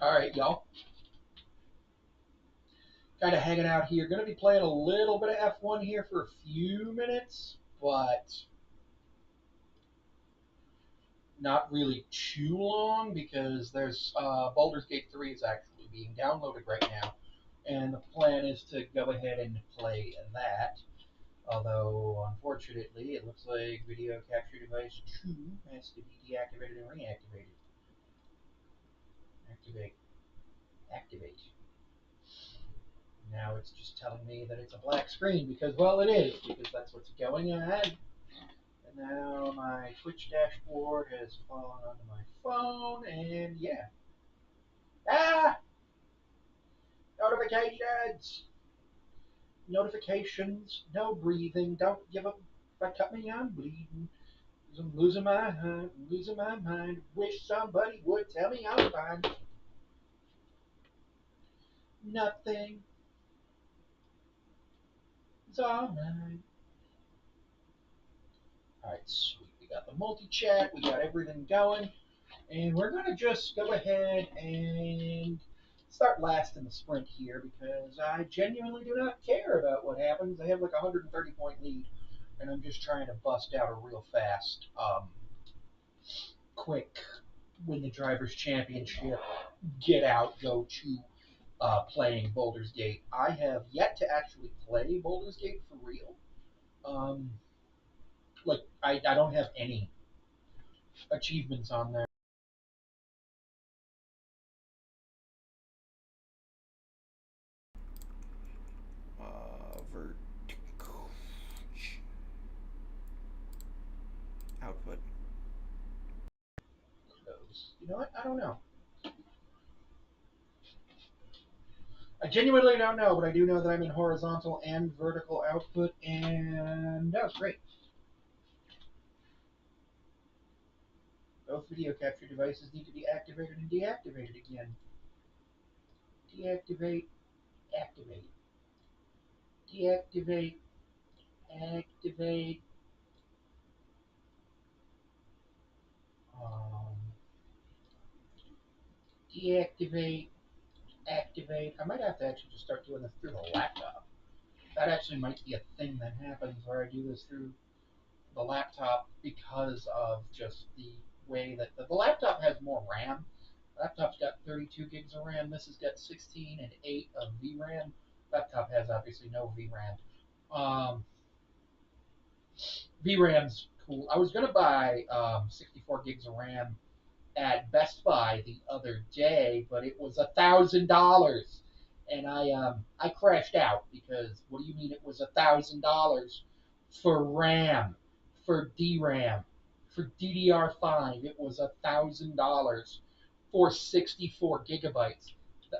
All right, y'all. Kind of hanging out here. Going to be playing a little bit of F1 here for a few minutes, but not really too long because there's Baldur's Gate 3 is actually being downloaded right now, and the plan is to go ahead and play that. Although, unfortunately, it looks like Video Capture Device 2 has to be deactivated and reactivated. Activate. Activate. Now it's just telling me that it's a black screen because, well, it is, because that's what's going on. And now my Twitch dashboard has fallen onto my phone, and yeah. Ah! Notifications! Notifications, no breathing, don't give up. If I cut me, I'm bleeding. I'm losing my mind, losing my mind. Wish somebody would tell me I'm fine. Nothing is all right. Alright, sweet. We got the multi chat, we got everything going, and we're going to just go ahead and start last in the sprint here because I genuinely do not care about what happens. I have like a 130-point lead, and I'm just trying to bust out a real fast, quick win the Drivers' Championship, get out, go to playing Baldur's Gate. I have yet to actually play Baldur's Gate for real. Um, I don't have any achievements on there. Vertical output. You know what? I don't know. I genuinely don't know, but I do know that I'm in horizontal and vertical output, and that was great. Both video capture devices need to be activated and deactivated again. Deactivate, activate. Deactivate, activate. Um, Deactivate, activate. I might have to actually just start doing this through the laptop. That actually might be a thing that happens where I do this through the laptop because of just the way that the laptop has more RAM. The laptop's got 32 gigs of RAM. This has got 16 and 8 of VRAM. Laptop has obviously no VRAM. VRAM's cool. I was gonna buy 64 gigs of RAM at Best Buy the other day, but it was $1,000, and I crashed out because what do you mean it was $1,000 for RAM, for DRAM, for DDR5? It was $1,000 for 64 gigabytes.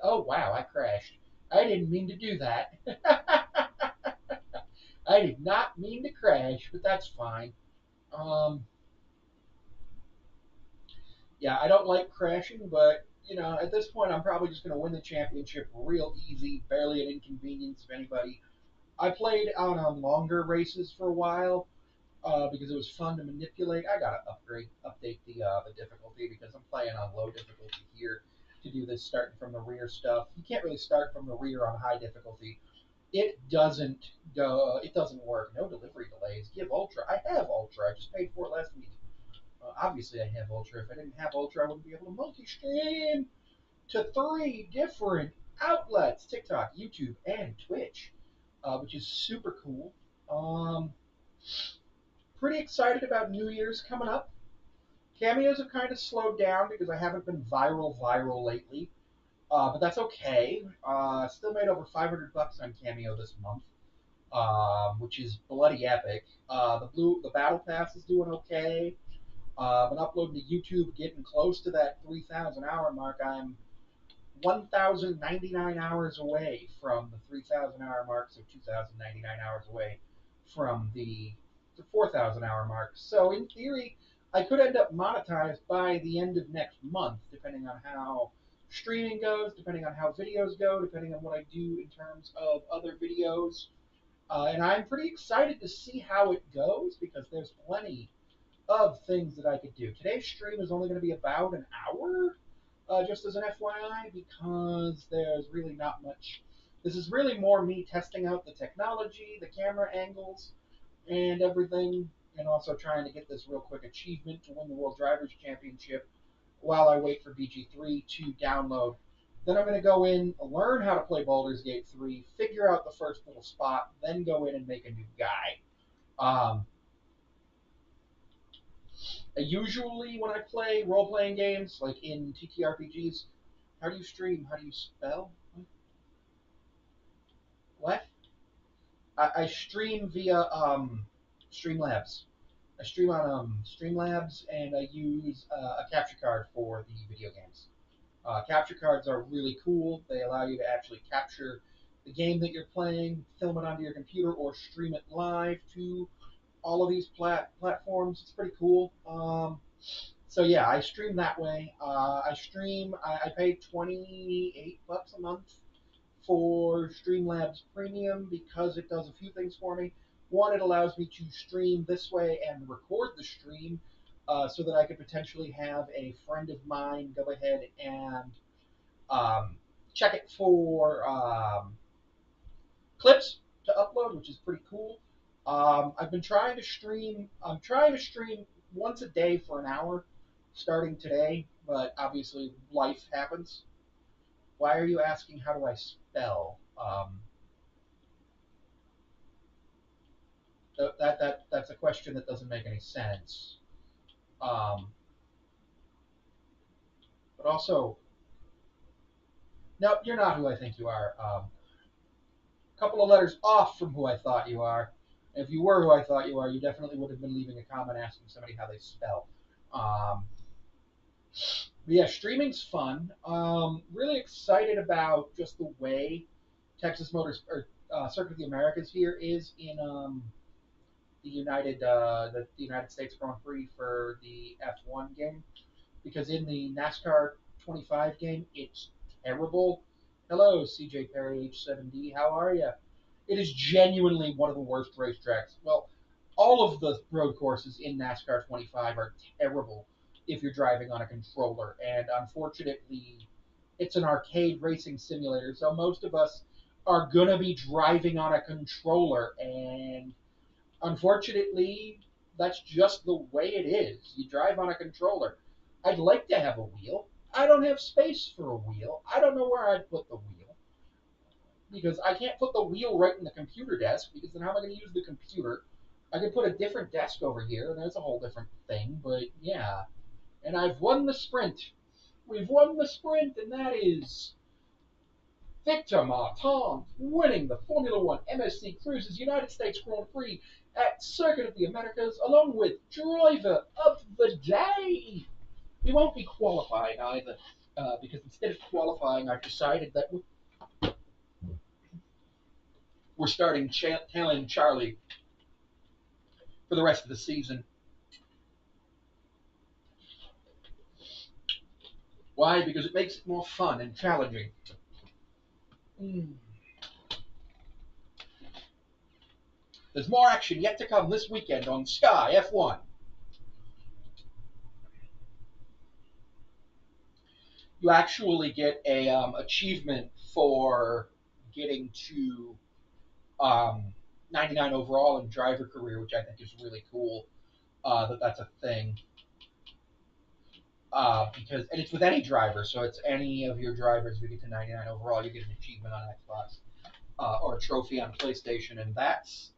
Oh wow, I crashed. I didn't mean to do that. I did not mean to crash, but that's fine. Um, yeah, I don't like crashing, but at this point, I'm probably just going to win the championship real easy, barely an inconvenience of anybody. I played out on longer races for a while because it was fun to manipulate. I gotta update the difficulty because I'm playing on low difficulty here to do this starting from the rear stuff. You can't really start from the rear on high difficulty. It doesn't go. It doesn't work. No delivery delays. Give Ultra. I have Ultra. I just paid for it last week. Obviously, I have Ultra. If I didn't have Ultra, I wouldn't be able to multi-stream to 3 different outlets: TikTok, YouTube, and Twitch, which is super cool. Um, Pretty excited about New Year's coming up. Cameos have kind of slowed down because I haven't been viral lately, but that's okay. Still made over 500 bucks on Cameo this month, which is bloody epic. The battle pass is doing okay. Been uploading to YouTube, getting close to that 3,000 hour mark. I'm 1,099 hours away from the 3,000 hour mark, so 2,099 hours away from the 4,000 hour mark. So in theory, I could end up monetized by the end of next month, depending on how streaming goes, depending on how videos go, depending on what I do in terms of other videos. And I'm pretty excited to see how it goes because there's plenty of things that I could do. Today's stream is only going to be about an hour, just as an FYI, because there's really not much. This is really more me testing out the technology, the camera angles, and everything, and also trying to get this real quick achievement to win the World Drivers' Championship while I wait for BG3 to download. Then I'm going to go in, learn how to play Baldur's Gate 3, figure out the first little spot, then go in and make a new guy. Usually, when I play role playing games, like in TTRPGs, how do you stream? How do you spell? What? I stream via Streamlabs. I stream on Streamlabs, and I use a capture card for the video games. Capture cards are really cool. They allow you to actually capture the game that you're playing, film it onto your computer, or stream it live to all of these platforms. It's pretty cool. So yeah, I stream that way. I pay $28 a month for Streamlabs Premium because it does a few things for me. One, it allows me to stream this way and record the stream so that I could potentially have a friend of mine go ahead and um, check it for clips to upload, which is pretty cool. I've been trying to stream. I'm trying to stream once a day for an hour, starting today. But obviously, life happens. Why are you asking how do I spell? That's a question that doesn't make any sense. Um, but also, no, you're not who I think you are. A couple of letters off from who I thought you are. If you were who I thought you are, you definitely would have been leaving a comment asking somebody how they spell. Um, but yeah, streaming's fun. Really excited about just the way Texas Motors or Circuit of the Americas here is in the United States Grand Prix for the F1 game, because in the NASCAR 25 game it's terrible. Hello, CJ Perry H7D. How are you? It is genuinely one of the worst racetracks. Well, all of the road courses in NASCAR 25 are terrible if you're driving on a controller, and unfortunately, it's an arcade racing simulator, so most of us are gonna be driving on a controller, and unfortunately, that's just the way it is. You drive on a controller. I'd like to have a wheel. I don't have space for a wheel. I don't know where I'd put the wheel because I can't put the wheel right in the computer desk because then how am I going to use the computer? I could put a different desk over here, and that's a whole different thing. But yeah, and I've won the sprint. We've won the sprint, and that is Victor Martin winning the Formula One MSC Cruises United States Grand Prix at Circuit of the Americas, along with Driver of the Day. We won't be qualifying either, because instead of qualifying, I've decided that we're starting tailing Charlie for the rest of the season. Why? Because it makes it more fun and challenging. Mm. There's more action yet to come this weekend on Sky F1. You actually get a achievement for getting to 99 overall in driver career, which I think is really cool. That's a thing. Because and it's with any driver, so it's any of your drivers who get to 99 overall, you get an achievement on Xbox or a trophy on PlayStation, and that's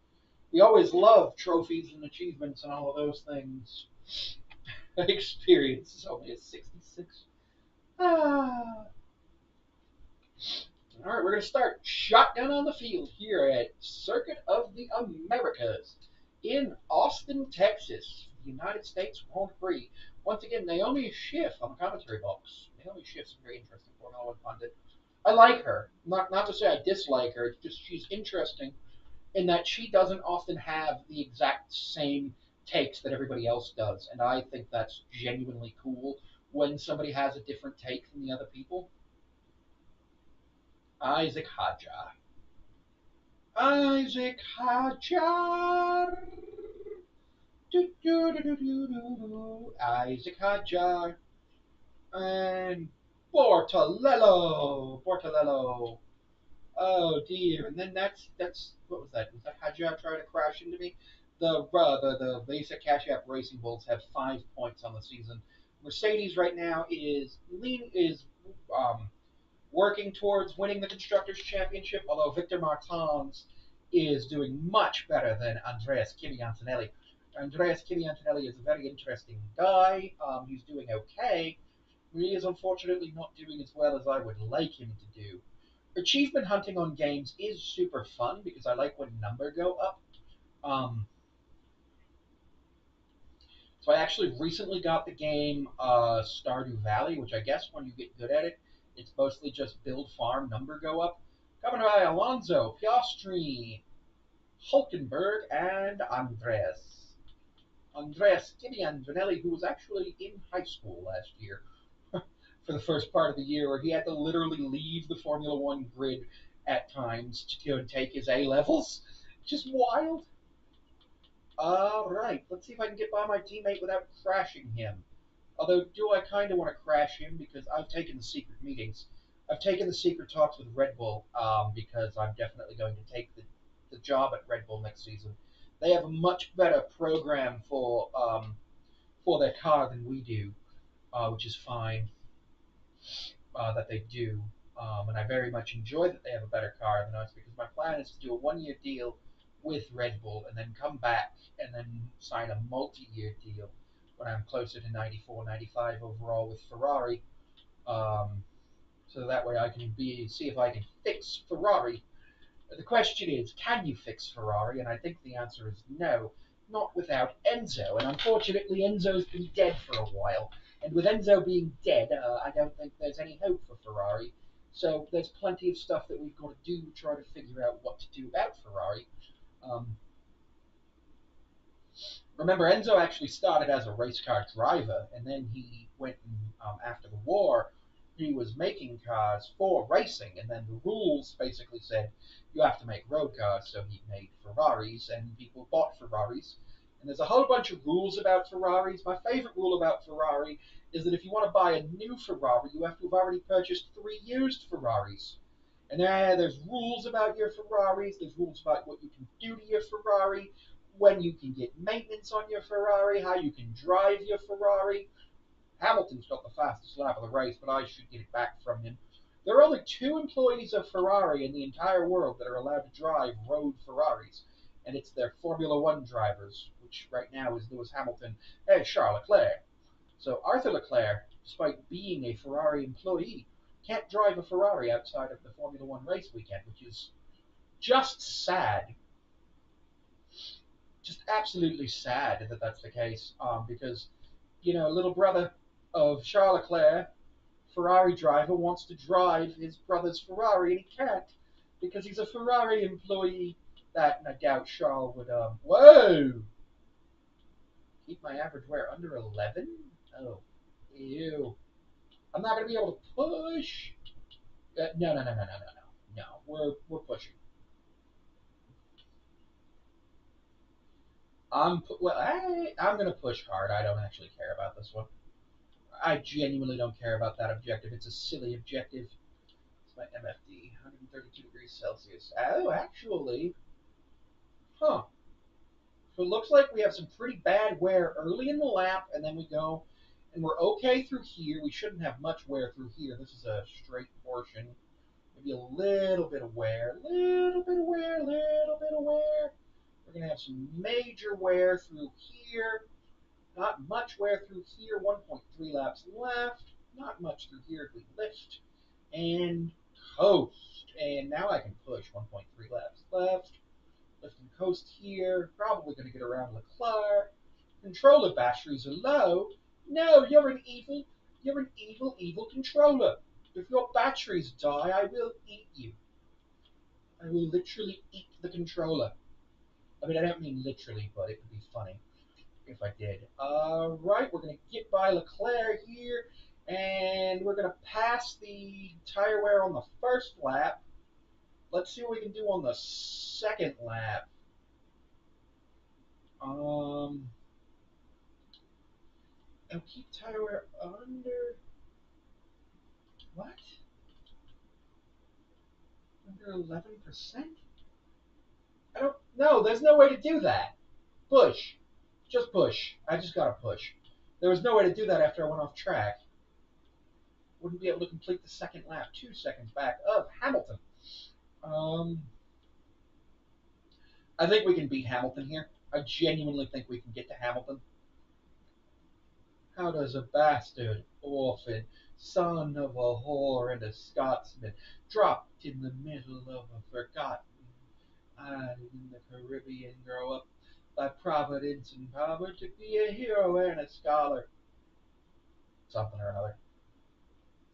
we always love trophies and achievements and all of those things. Experience is only a 66. Ah. All right, we're going to start shotgun on the field here at Circuit of the Americas in Austin, Texas, the United States Grand Prix. Once again, Naomi Schiff on the commentary box. Naomi Schiff's a very interesting Formula One pundit. I like her. Not to say I dislike her. It's just she's interesting in that she doesn't often have the exact same takes that everybody else does, and I think that's genuinely cool when somebody has a different take than the other people. Isaac Hadjar. Isaac Hadjar. Do, do, do, do, do, do, do. Isaac Hadjar. And Bortolello. Oh dear. And then that's what was that? Was that Hadjar trying to crash into me? The basic Cash App Racing Bulls have 5 points on the season. Mercedes right now is um, working towards winning the constructors championship, although Victor Martins is doing much better than Andreas Kimi Antonelli. Andreas Kimi Antonelli is a very interesting guy. He's doing okay. He is unfortunately not doing as well as I would like him to do. Achievement hunting on games is super fun because I like when number go up. Um, so I actually recently got the game Stardew Valley, which I guess when you get good at it, it's mostly just build farm, number go up. Coming by Alonso, Piastri, Hulkenberg, and Andres. Andres Kimi Antonelli, who was actually in high school last year for the first part of the year, where he had to literally leave the Formula One grid at times to go and take his A levels. Just wild. All right, let's see if I can get by my teammate without crashing him. Although, do I kind of want to crash him because I've taken the secret meetings. I've taken the secret talks with Red Bull because I'm definitely going to take the job at Red Bull next season. They have a much better program for their car than we do, which is fine that they do. And I very much enjoy that they have a better car than us because my plan is to do a 1 year deal with Red Bull and then come back and then sign a multi-year deal when I'm closer to 94, 95 overall with Ferrari. Um, so that way I can see if I can fix Ferrari. The question is, can you fix Ferrari? And I think the answer is no, not without Enzo. And unfortunately, Enzo's been dead for a while. And with Enzo being dead, I don't think there's any hope for Ferrari. So there's plenty of stuff that we've got to do to try to figure out what to do about Ferrari. Um, Remember, Enzo actually started as a race car driver, and then he went and, after the war, he was making cars for racing, and then the rules basically said you have to make road cars, so he made Ferraris, and people bought Ferraris. And there's a whole bunch of rules about Ferraris. My favorite rule about Ferrari is that if you want to buy a new Ferrari, you have to have already purchased 3 used Ferraris. And there's rules about your Ferraris. There's rules about what you can do to your Ferrari, when you can get maintenance on your Ferrari, how you can drive your Ferrari. Hamilton's got the fastest lap of the race, but I should get it back from him. There are only 2 employees of Ferrari in the entire world that are allowed to drive road Ferraris, and it's their Formula One drivers, which right now is Lewis Hamilton and Charles Leclerc. So Arthur Leclerc, despite being a Ferrari employee, can't drive a Ferrari outside of the Formula One race weekend, which is just sad. Just absolutely sad that that's the case. Because little brother of Charles Leclerc, Ferrari driver, wants to drive his brother's Ferrari and he can't because he's a Ferrari employee. That and I doubt Charles would. Whoa! Keep my average wear under 11. Oh, ew! I'm not gonna be able to push. No, no, no, no, no, no, no. No, we're pushing. I'm gonna push hard. I don't actually care about this one. I genuinely don't care about that objective. It's a silly objective. It's my MFD, 132 degrees Celsius. Oh, actually, huh. So it looks like we have some pretty bad wear early in the lap, and then we go, and we're okay through here. We shouldn't have much wear through here. This is a straight portion. Maybe a little bit of wear, little bit of wear, little bit of wear. We're going to have some major wear through here. Not much wear through here. 1.3 laps left. Not much through here if we lift. And coast. And now I can push 1.3 laps left. Lift and coast here. Probably going to get around Leclerc. Controller batteries are low. No, you're an evil controller. If your batteries die, I will eat you. I will literally eat the controller. I mean, I don't mean literally, but it would be funny if I did. All right, we're going to get by Leclerc here, and we're going to pass the tire wear on the first lap. Let's see what we can do on the second lap. And keep tire wear under. What? Under 11%? I don't know. There's no way to do that. Push. Just push. I just gotta push. There was no way to do that after I went off track. Wouldn't be able to complete the second lap 2 seconds back of Hamilton. Um, I think we can beat Hamilton here. I genuinely think we can get to Hamilton. How does a bastard, orphan, son of a whore and a Scotsman, dropped in the middle of a forgotten island in the Caribbean, grow up by providence and power to be a hero and a scholar? Something or another.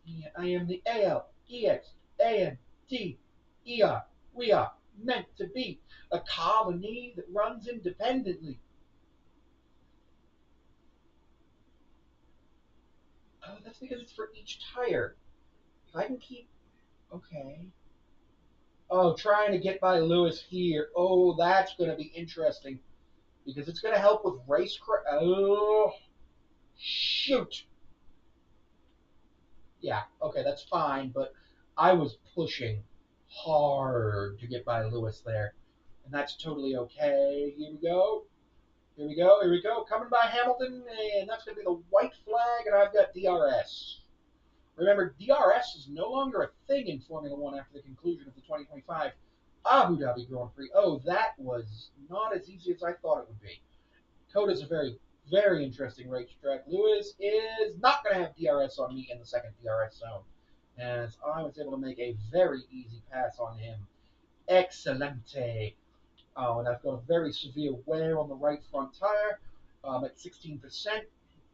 Yeah, I am the ALEXANDER. We are meant to be a colony that runs independently. Oh, that's because it's for each tire. If I can keep. Okay. Oh, trying to get by Lewis here. Oh, that's going to be interesting because it's going to help with race. Oh, shoot. Yeah, okay, that's fine, but I was pushing hard to get by Lewis there, and that's totally okay. Here we go. Here we go. Here we go. Coming by Hamilton, and that's going to be the white flag, and I've got DRS. Remember, DRS is no longer a thing in Formula One after the conclusion of the 2025 Abu Dhabi Grand Prix. Oh, that was not as easy as I thought it would be. COTA is a very, very interesting racetrack. Lewis is not going to have DRS on me in the second DRS zone, as I was able to make a very easy pass on him. Excelente. Oh, and I've got a very severe wear on the right front tire at 16%.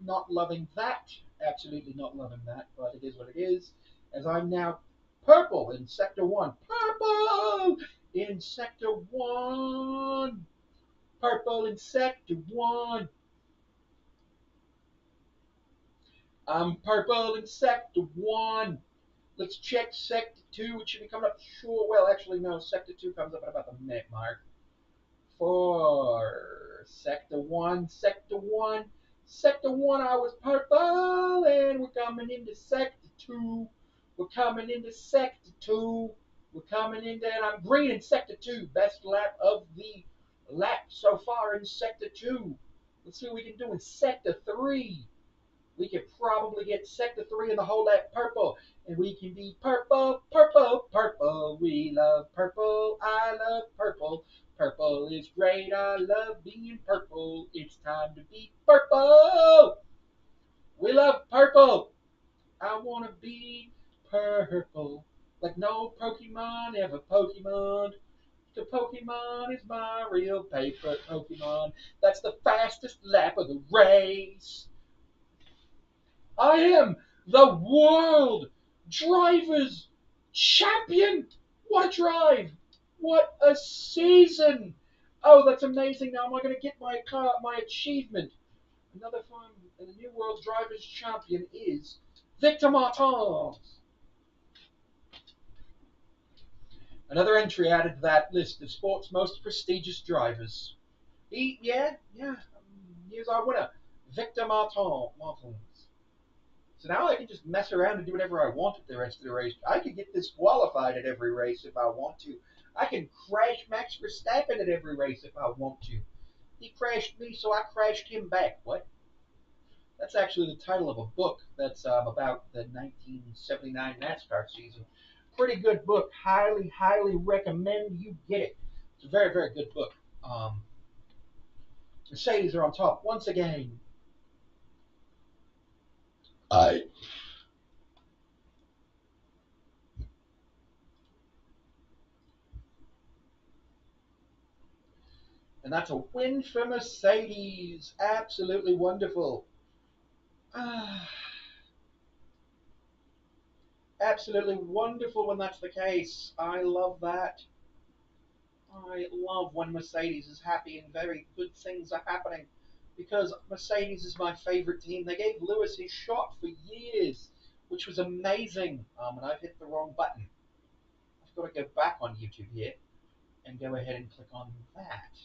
Not loving that. Absolutely not loving that, but it is what it is. As I'm now purple in Sector 1. Purple in Sector 1. Purple in Sector 1. I'm purple in Sector 1. Let's check Sector 2, which should be coming up short. Well, actually, no. Sector 2 comes up at about the minute mark. For Sector 1, Sector 1, Sector 1, I was purple, and we're coming into Sector 2. We're coming into Sector 2. We're coming into, and I'm green in Sector 2. Best lap of the lap so far in Sector 2. Let's see what we can do in Sector 3. We could probably get Sector 3 in the whole lap purple. And we can be purple, purple, purple. We love purple. I love purple. Purple is great. I love being purple. It's time to be purple. We love purple. I want to be purple. Like no Pokemon ever Pokemon. The Pokemon is my real favorite Pokemon. That's the fastest lap of the race. I am the world drivers champion. What a drive! What a season! Oh, that's amazing. Now am I going to get my car, my achievement? Another fun. And the new world drivers champion is Victor Martins. Another entry added to that list of sports' most prestigious drivers. Yeah. Here's our winner, Victor Martins. So now I can just mess around and do whatever I want at the rest of the race. I could get disqualified at every race if I want to. I can crash Max Verstappen at every race if I want to. He crashed me, so I crashed him back. What? That's actually the title of a book that's about the 1979 NASCAR season. Pretty good book. Highly, highly recommend you get it. It's a very, very good book. Mercedes are on top once again. I And that's a win for Mercedes. Absolutely wonderful. Ah, absolutely wonderful when that's the case. I love that. I love when Mercedes is happy and very good things are happening because Mercedes is my favorite team. They gave Lewis his shot for years, which was amazing. And I've hit the wrong button. I've got to go back on YouTube here and go ahead and click on that.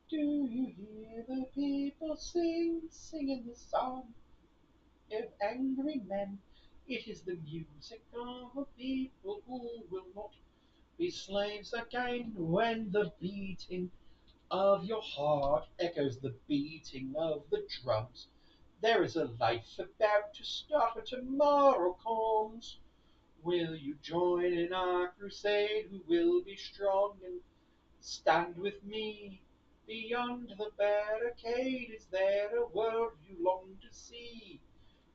Do you hear the people singing the song of angry men? It is the music of a people who will not be slaves again. When the beating of your heart echoes the beating of the drums, there is a life about to start when tomorrow comes. Will you join in our crusade? Who will be strong and stand with me? Beyond the barricade, is there a world you long to see?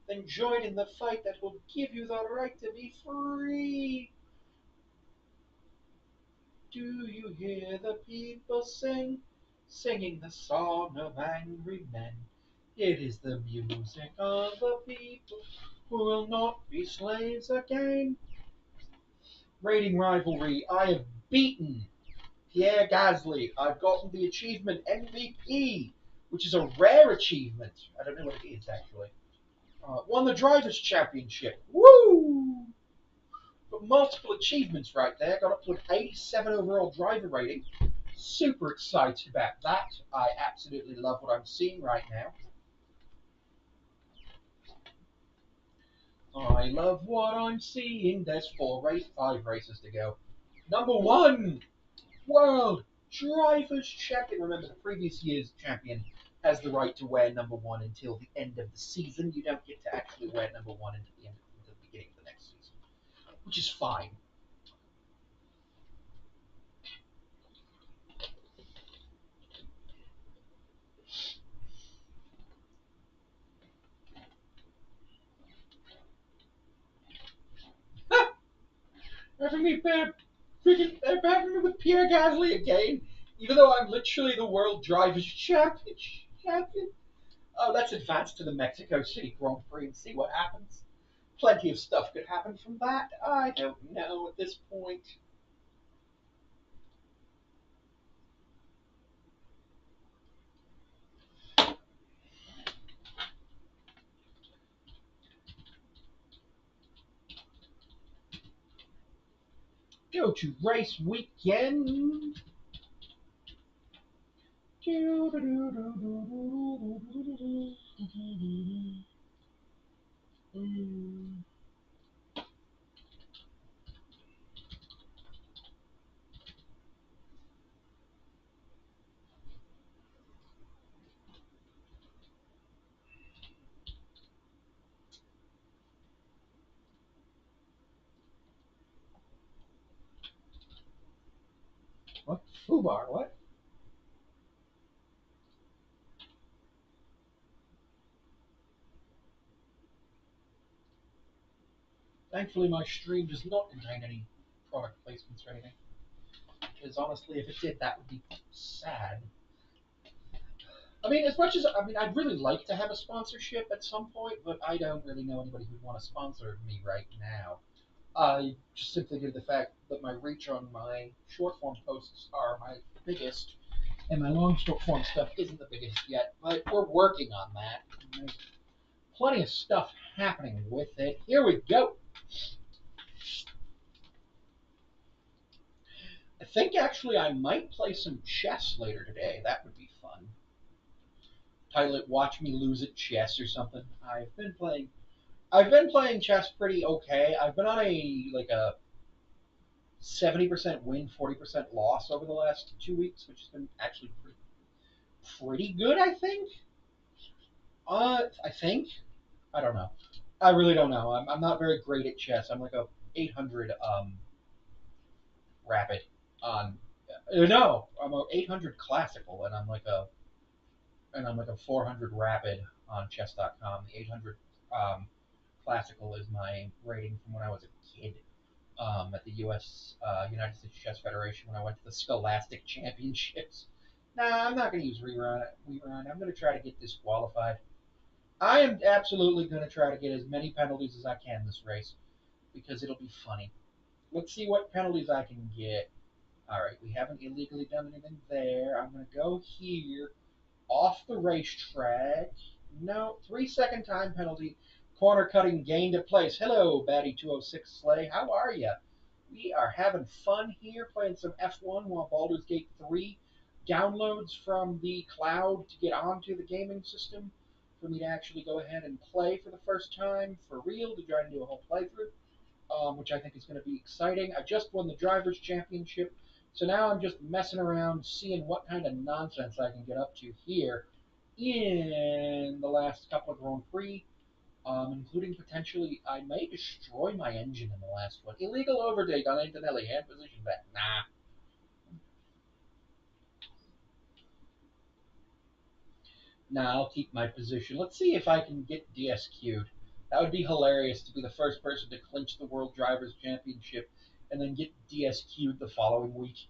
Then join in the fight that will give you the right to be free. Do you hear the people sing, singing the song of angry men? It is the music of the people who will not be slaves again. Rating rivalry, I have beaten Pierre Gasly. I've gotten the achievement MVP, which is a rare achievement. I don't know what it is actually. Won the Drivers' Championship. Woo! Got multiple achievements right there. Got up to an 87 overall driver rating. Super excited about that. I absolutely love what I'm seeing right now. I love what I'm seeing. There's five races to go. Number one, World Drivers' Champion. Remember, the previous year's champion has the right to wear number one until the end of the season. You don't get to actually wear number one until the beginning of the next season, which is fine. having me having me with Pierre Gasly again, even though I'm literally the world drivers champion. Oh, let's advance to the Mexico City Grand Prix and see what happens. Plenty of stuff could happen from that. I don't know at this point. Go to race weekend. What? Fubar, what? Thankfully, my stream does not contain any product placements or anything. Because honestly, if it did, that would be sad. I mean, as much as I'd really like to have a sponsorship at some point, but I don't really know anybody who'd want to sponsor me right now. Just simply due to the fact that my reach on my short form posts are my biggest, and my long short form stuff isn't the biggest yet. But we're working on that. And there's plenty of stuff happening with it. Here we go. I think actually I might play some chess later today. That would be fun. Title it "Watch Me Lose at Chess" or something. I've been playing chess pretty okay. I've been on a 70% win, 40% loss over the last 2 weeks, which has been actually pretty good. I think. I think. I don't know. I really don't know. I'm not very great at chess. I'm like a 800 rapid on. No, I'm a 800 classical, and I'm like a 400 rapid on chess.com. The 800 classical is my rating from when I was a kid. At the U.S. United States Chess Federation when I went to the Scholastic Championships. Nah, I'm not going to use rerun. I'm going to try to get disqualified. I am absolutely going to try to get as many penalties as I can this race because it'll be funny. Let's see what penalties I can get. All right, we haven't illegally done anything there. I'm going to go here off the racetrack. No, 3 second time penalty. Corner cutting gained a place. Hello, Batty 206 Slay. How are you? We are having fun here playing some F1 while Baldur's Gate 3 downloads from the cloud to get onto the gaming system for me to actually go ahead and play for the first time for real to try and do a whole playthrough, which I think is going to be exciting. I just won the Drivers' Championship, so now I'm just messing around, seeing what kind of nonsense I can get up to here in the last couple of Grand Prix, including potentially I may destroy my engine in the last one. Illegal overtake on Antonelli, hand position back. Nah. Nah, I'll keep my position. Let's see if I can get DSQ'd. That would be hilarious to be the first person to clinch the World Drivers' Championship and then get DSQ'd the following week.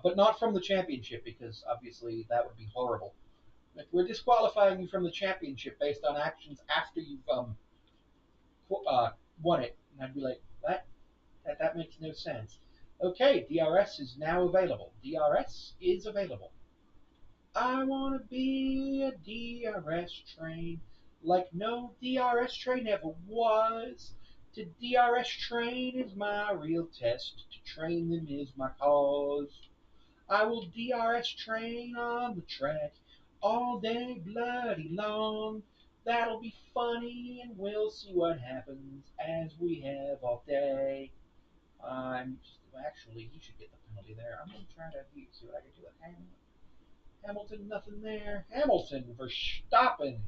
But not from the championship, because obviously that would be horrible. If we're disqualifying you from the championship based on actions after you've won it, and I'd be like, what? That makes no sense. Okay, DRS is now available. DRS is available. I wanna be a DRS train like no DRS train ever was. To DRS train is my real test. To train them is my cause. I will DRS train on the track all day bloody long. That'll be funny and we'll see what happens as we have all day. I'm just, actually, he should get the penalty there. I'm gonna try to see what I can do with Hamilton. Hamilton, nothing there. Hamilton, Verstappen.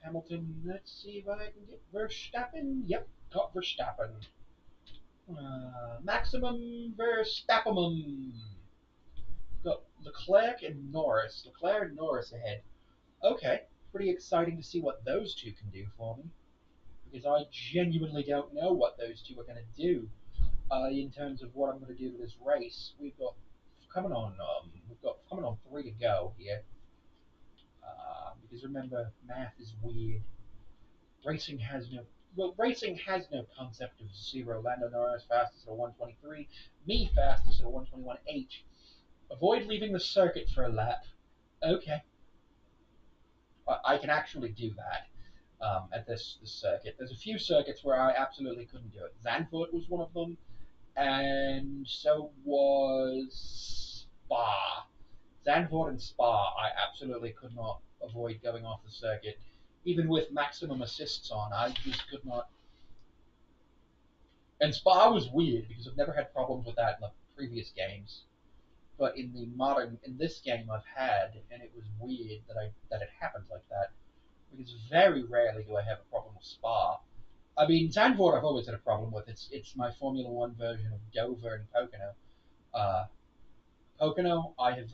Hamilton, let's see if I can get Verstappen. Yep, got Verstappen. Maximum Verstappen. Got Leclerc and Norris. Leclerc and Norris ahead. Okay, pretty exciting to see what those two can do for me. Because I genuinely don't know what those two are going to do in terms of what I'm going to do to this race. We've got coming on 3 to go here. Because remember, math is weird. Racing has no racing has no concept of zero. Lando Norris fastest at a 123, me fastest at a 121.8. Avoid leaving the circuit for a lap. Okay, I can actually do that at this circuit. There's a few circuits where I absolutely couldn't do it. Zandvoort was one of them, and so was Spa. Zandvoort and Spa, I absolutely could not avoid going off the circuit. Even with maximum assists on, I just could not. And Spa was weird because I've never had problems with that in the previous games. But in this game, I've had, and it was weird that it happened like that. Because very rarely do I have a problem with Spa. I mean, Zandvoort I've always had a problem with. It's my Formula One version of Dover and Pocono. Uh, Pocono, I've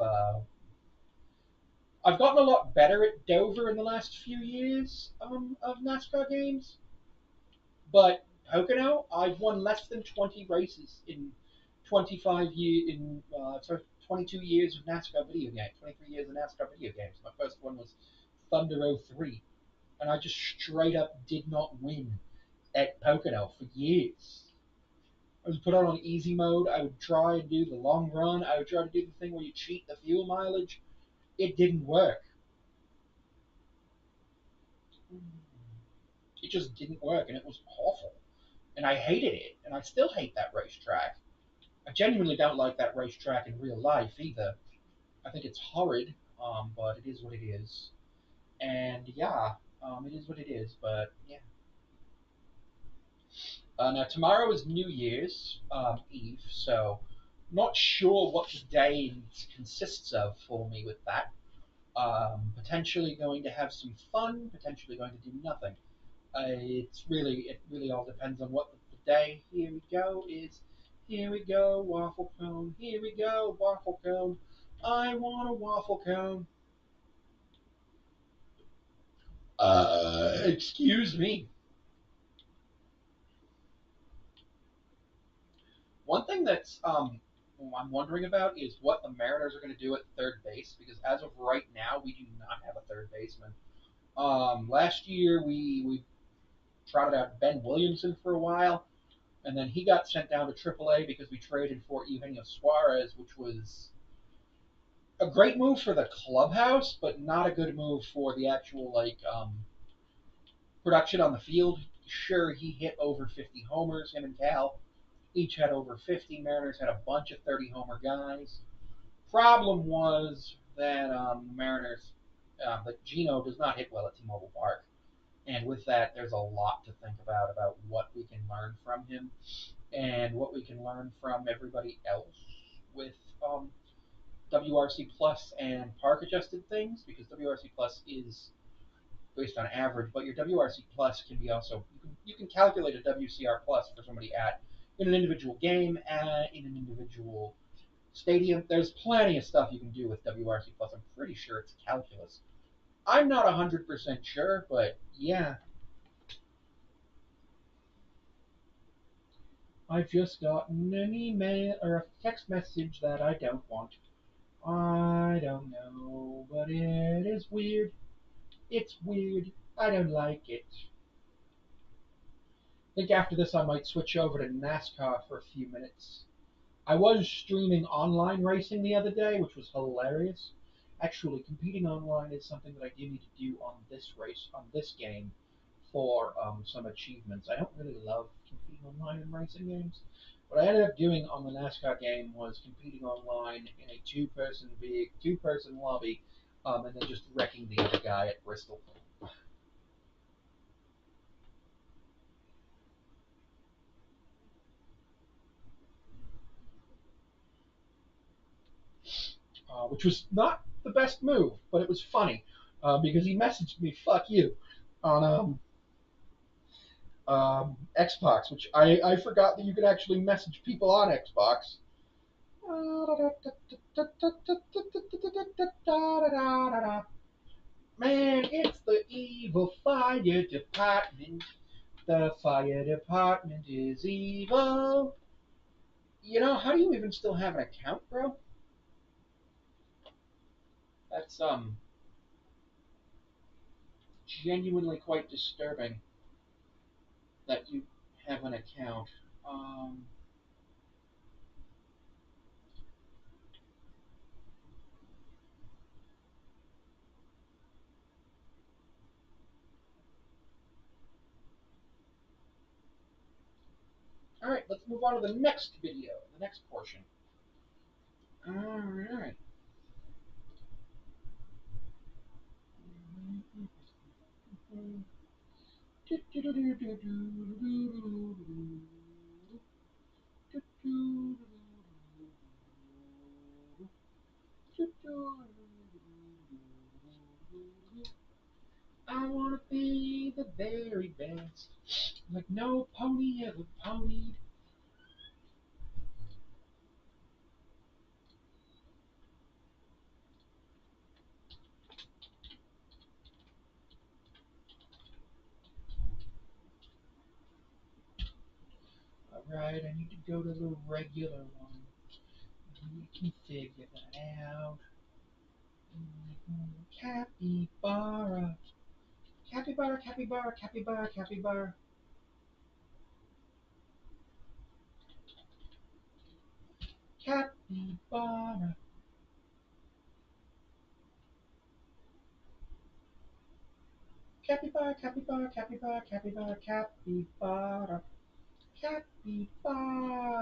gotten a lot better at Dover in the last few years of NASCAR games, but Pocono, I've won less than 20 races in 22 years of NASCAR video games, 23 years of NASCAR video games. My first one was Thunder '03, and I just straight up did not win at Pocono for years. I was put on easy mode. I would try and do the long run. I would try to do the thing where you cheat the fuel mileage. It didn't work. It just didn't work, and it was awful. And I hated it, and I still hate that racetrack. I genuinely don't like that racetrack in real life either. I think it's horrid, but it is what it is. And yeah, it is what it is. But yeah. Now tomorrow is New Year's Eve, so not sure what the day consists of for me with that. Potentially going to have some fun, potentially going to do nothing. It really all depends on what the day. Here we go is. Here we go, waffle cone. Here we go, waffle cone. I want a waffle cone. Excuse me. One thing that's I'm wondering about is what the Mariners are going to do at third base because as of right now we do not have a third baseman. Last year we trotted out Ben Williamson for a while, and then he got sent down to AAA because we traded for Eugenio Suarez, which was a great move for the clubhouse, but not a good move for the actual production on the field. Sure, he hit over 50 homers. Him and Cal each had over 50. Mariners had a bunch of 30 homer guys. Problem was that Mariners but Geno does not hit well at T-Mobile Park. And with that, there's a lot to think about what we can learn from him and what we can learn from everybody else with WRC Plus and park adjusted things, because WRC Plus is based on average, but your WRC Plus can be also you can calculate a WCR Plus for somebody at in an individual game in an individual stadium. There's plenty of stuff you can do with WRC Plus. I'm pretty sure it's calculus. I'm not 100% sure, but yeah. I've just gotten an email or a text message that I don't want. I don't know, but it is weird. It's weird. I don't like it. I think after this I might switch over to NASCAR for a few minutes. I was streaming online racing the other day, which was hilarious. Actually, competing online is something that I do need to do on this race, on this game, for some achievements. I don't really love competing online in racing games. What I ended up doing on the NASCAR game was competing online in a two-person lobby, and then just wrecking the other guy at Bristol. Which was not the best move, but it was funny because he messaged me "fuck you" on Xbox, which I forgot that you could actually message people on Xbox. Man, it's the evil fire department. The fire department is evil. How do you even still have an account, bro? That's genuinely quite disturbing that you have an account. Um, all right, let's move on to the next video, the next portion. All right. I wanna be the very best, like no pony ever ponied. Alright, I need to go to the regular one. We can figure that out. Capybara. Capybara, capybara, capybara, capybara. Capybara. Capybara, capybara, capybara, capybara, capybara. Capybara.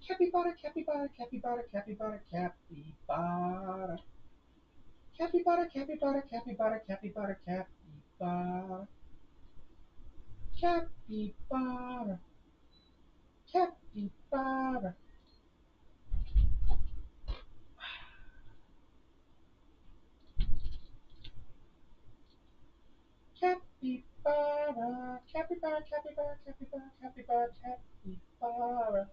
Capybara, capybara, capybara, capybara, capybara. Capybara, capybara, capybara, capybara, capybara. Capybara. Capybara. Capybara. Capybara, capybara, capybara, capybara, capybara.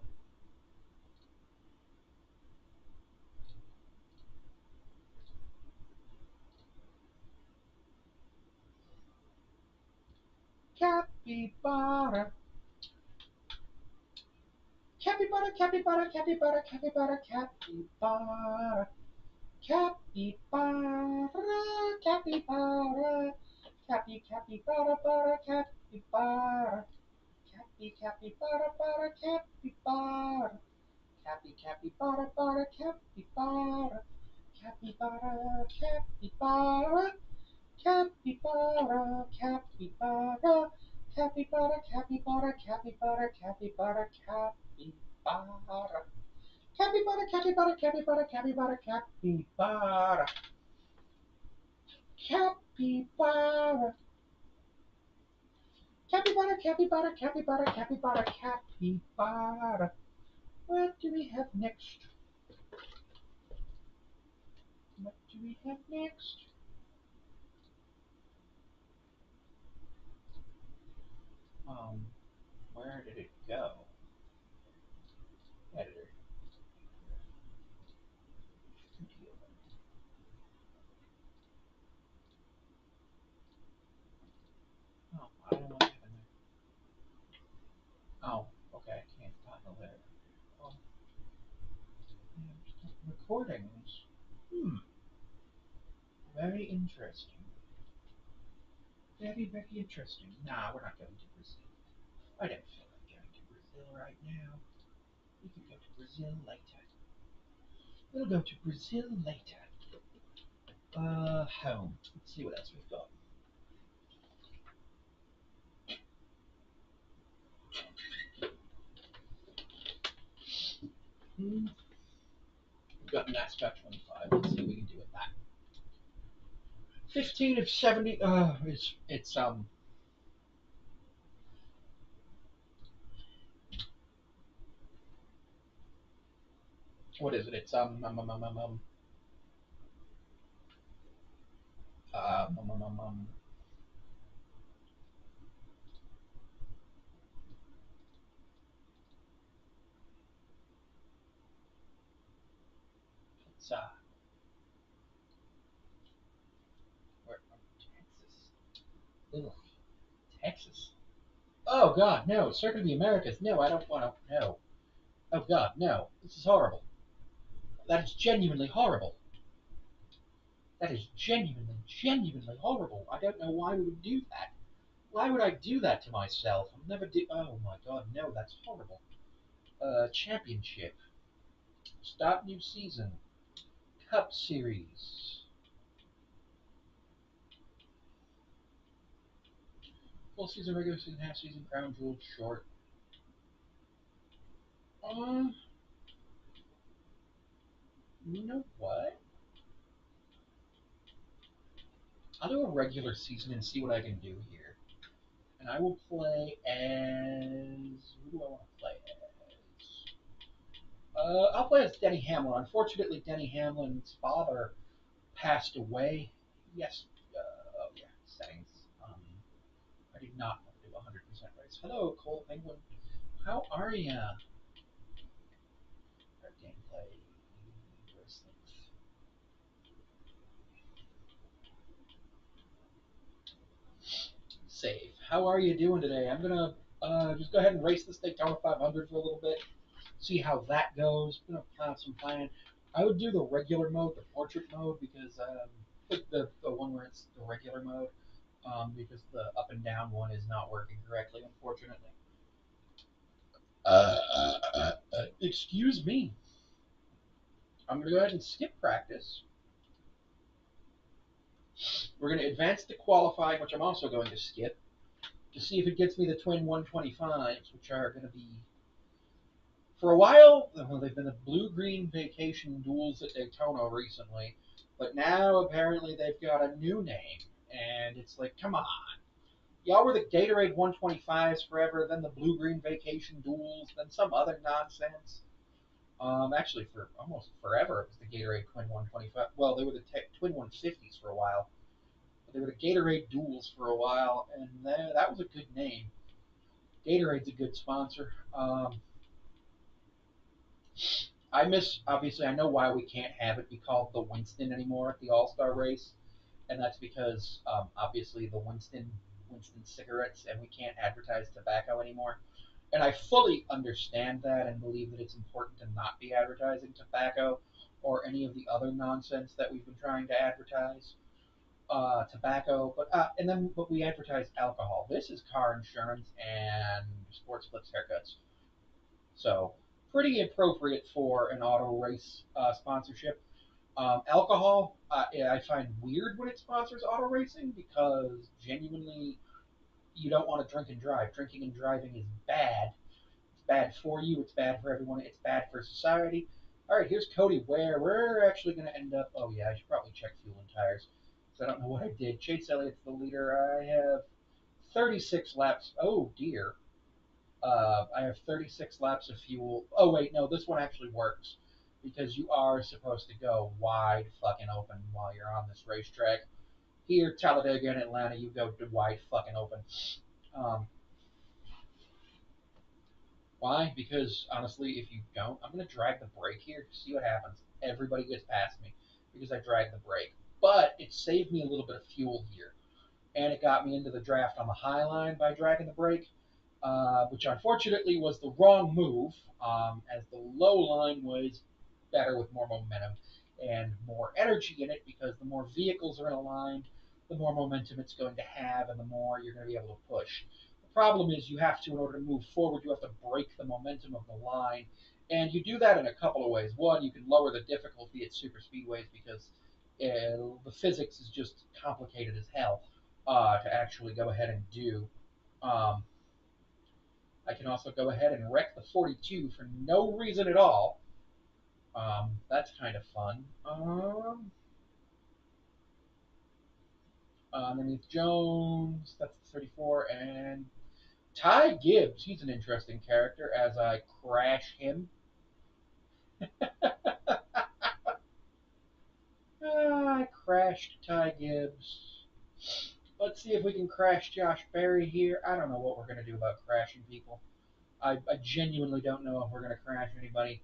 Capybara. Capybara, capybara, capybara, capybara, capybara. Capybara, capybara. Capybara, bara, capybara. Capybara, bara, capybara. Capybara, bara, capybara. Capybara, capybara. Capybara, capybara. Capybara, capybara, capybara, capybara, capybara. Capybara, capybara, capybara, capybara, capybara. Capybara. Capybara, capybara, capybara, capybara, capybara. What do we have next? What do we have next? Um, where did it go? Editor. Oh, I don't know what happened there. Oh, okay, I can't toggle there. Oh, recordings. Hmm, very interesting. Very, very interesting. Nah, we're not going to Brazil. I don't feel like going to Brazil right now. We can go to Brazil later. We'll go to Brazil later. Home. Let's see what else we've got. We've got NASCAR 25. Let's see what we can do with that. 15 of 70. It's what is it? It's um, um, um, um, um it's where Texas. Ugh, Texas. Oh God, no! Circuit of the Americas. No, I don't want to. No. Oh God, no! This is horrible. That is genuinely horrible. That is genuinely, genuinely horrible. I don't know why we would do that. Why would I do that to myself? I'll never do. Oh my God, no! That's horrible. Championship. Start new season. Cup series. Full season, regular season, half season, crown jewel, short. Um, you know what? I'll do a regular season and see what I can do here. And I will play as. Who do I want to play as? I'll play as Denny Hamlin. Unfortunately, Denny Hamlin's father passed away. Yes. Oh, yeah. Settings. I did not want to do 100% race. Hello, Cole Penguin. How are ya? Our gameplay. Save. How are you doing today? I'm gonna just go ahead and race this Daytona 500 for a little bit, see how that goes. I'm gonna plan some plan. I would do the regular mode, the portrait mode, because the one where it's the regular mode, because the up and down one is not working correctly, unfortunately. Excuse me. I'm gonna go ahead and skip practice. We're gonna advance to qualifying, which I'm also going to skip to see if it gets me the twin 125s, which are going to be for a while. Well, they've been the blue-green vacation duels at Daytona recently, but now apparently they've got a new name, and it's like, come on, y'all were the Gatorade 125s forever, then the blue-green vacation duels, then some other nonsense. Actually, for almost forever, it was the Gatorade Twin 125. Well, they were the Twin 150s for a while. But they were the Gatorade duels for a while, and that was a good name. Gatorade's a good sponsor. I miss, obviously, I know why we can't have it be called the Winston anymore at the All Star race, and that's because obviously the Winston cigarettes, and we can't advertise tobacco anymore. And I fully understand that and believe that it's important to not be advertising tobacco or any of the other nonsense that we've been trying to advertise. Tobacco, but we advertise alcohol. This is car insurance and sports clips haircuts. So pretty appropriate for an auto race sponsorship. Alcohol, I find weird when it sponsors auto racing because genuinely you don't want to drink and drive. Drinking and driving is bad. It's bad for you. It's bad for everyone. It's bad for society. All right, here's Cody Ware. We're actually going to end up. Oh yeah, I should probably check fuel and tires. I don't know what I did. Chase Elliott's the leader. I have 36 laps. Oh dear. I have 36 laps of fuel. Oh wait, no, this one actually works because you are supposed to go wide fucking open while you're on this racetrack. Here, Talladega and Atlanta, you go to wide fucking open. Um, why? Because honestly, if you don't, I'm gonna drag the brake here. See what happens. Everybody gets past me because I drag the brake. But it saved me a little bit of fuel here, and it got me into the draft on the high line by dragging the brake, which unfortunately was the wrong move, as the low line was better with more momentum and more energy in it because the more vehicles are aligned, the more momentum it's going to have, and the more you're going to be able to push. The problem is you have to, in order to move forward, you have to break the momentum of the line, and you do that in a couple of ways. One, you can lower the difficulty at super speedways because the physics is just complicated as hell to actually go ahead and do. Um, I can also go ahead and wreck the 42 for no reason at all. That's kind of fun. Underneath Jones, that's the 34, and Ty Gibbs. He's an interesting character as I crash him. I crashed Ty Gibbs. Let's see if we can crash Josh Berry here. I don't know what we're going to do about crashing people. I genuinely don't know if we're going to crash anybody.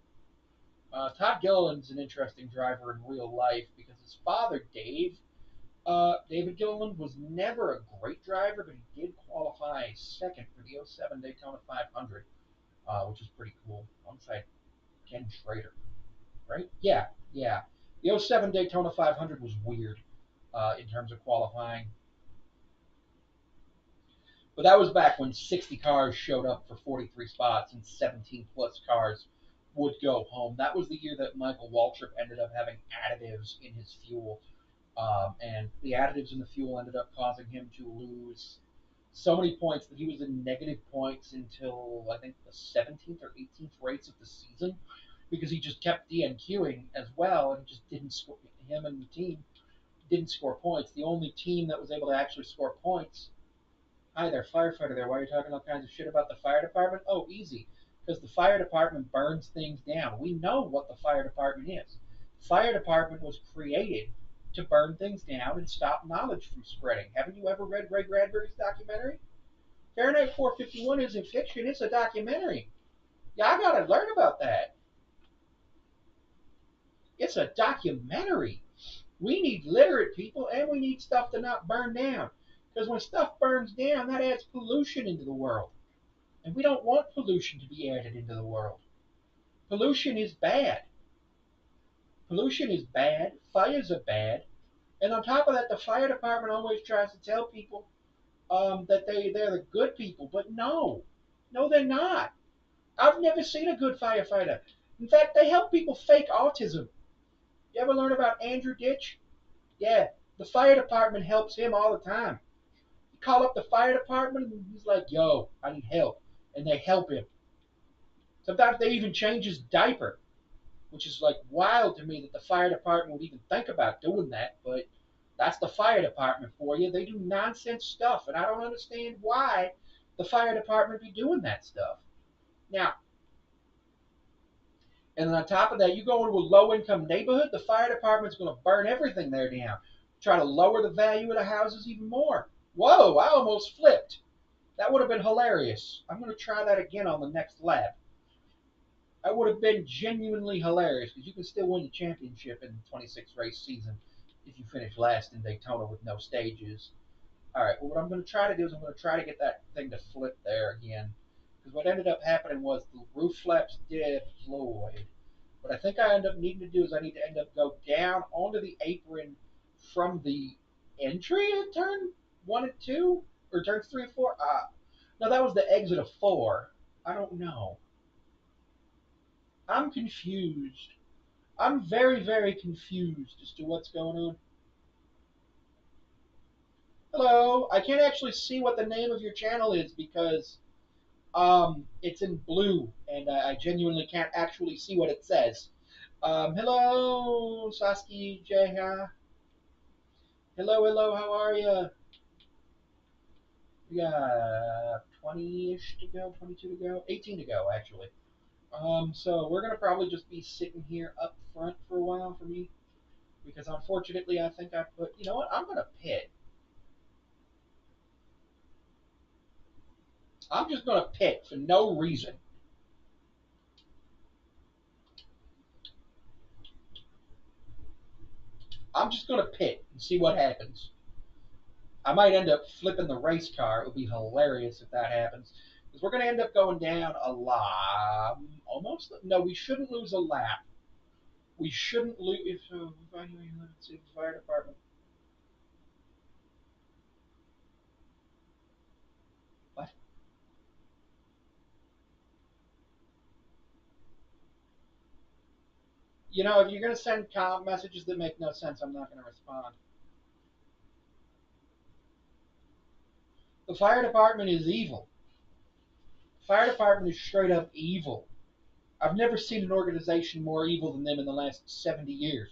Todd Gilliland's an interesting driver in real life because his father, David Gilliland, was never a great driver, but he did qualify second for the '07 Daytona 500, which is pretty cool. Alongside Ken Schrader, right? Yeah, yeah. The '07 Daytona 500 was weird in terms of qualifying. But that was back when 60 cars showed up for 43 spots and 17 plus cars would go home. That was the year that Michael Waltrip ended up having additives in his fuel. And the additives in the fuel ended up causing him to lose so many points that he was in negative points until I think the 17th or 18th race of the season because he just kept DNQing as well and just didn't score. Him and the team didn't score points. The only team that was able to actually score points. Hi there, firefighter there. Why are you talking all kinds of shit about the fire department? Oh, easy. Because the fire department burns things down. We know what the fire department is. The fire department was created to burn things down and stop knowledge from spreading. Haven't you ever read Ray Bradbury's documentary? Fahrenheit 451 isn't fiction, it's a documentary. Yeah, I gotta learn about that. It's a documentary. We need literate people and we need stuff to not burn down. Because when stuff burns down, that adds pollution into the world. And we don't want pollution to be added into the world. Pollution is bad. Pollution is bad. Fires are bad. And on top of that, the fire department always tries to tell people that they're the good people. But no, no, they're not. I've never seen a good firefighter. In fact, they help people fake autism. You ever learn about Andrew Ditch? Yeah, the fire department helps him all the time. You call up the fire department and he's like, yo, I need help. And they help him. Sometimes they even change his diaper, which is like wild to me that the fire department would even think about doing that. But that's the fire department for you. They do nonsense stuff, and I don't understand why the fire department be doing that stuff. Now, and then on top of that, you go into a low income neighborhood, the fire department's going to burn everything there down, try to lower the value of the houses even more. Whoa, I almost flipped. That would have been hilarious. I'm going to try that again on the next lap. That would have been genuinely hilarious because you can still win the championship in the 26 race season if you finish last in Daytona with no stages. All right, well, what I'm going to try to do is I'm going to try to get that thing to flip there again. Because what ended up happening was the roof flaps deployed. What I think I end up needing to do is I need to end up go down onto the apron from the entry at turn 1 and 2 or turns 3 and 4. No, that was the exit of 4. I don't know. I'm confused. I'm very, very confused as to what's going on. Hello, I can't actually see what the name of your channel is because it's in blue and I genuinely can't actually see what it says. Hello, Saskia Jeha. Hello, hello, how are you? We got 20-ish to go, 22 to go, 18 to go, actually. So we're going to probably just be sitting here up front for a while for me. Because unfortunately, I think I put, you know what, I'm going to pit. I'm just going to pit for no reason. I'm just going to pit and see what happens. I might end up flipping the race car. It would be hilarious if that happens. Because we're going to end up going down a lot. Almost. No, we shouldn't lose a lap. We shouldn't lose. If let's see, the fire department. What? You know, if you're going to send messages that make no sense, I'm not going to respond. The fire department is evil. The fire department is straight up evil. I've never seen an organization more evil than them in the last 70 years.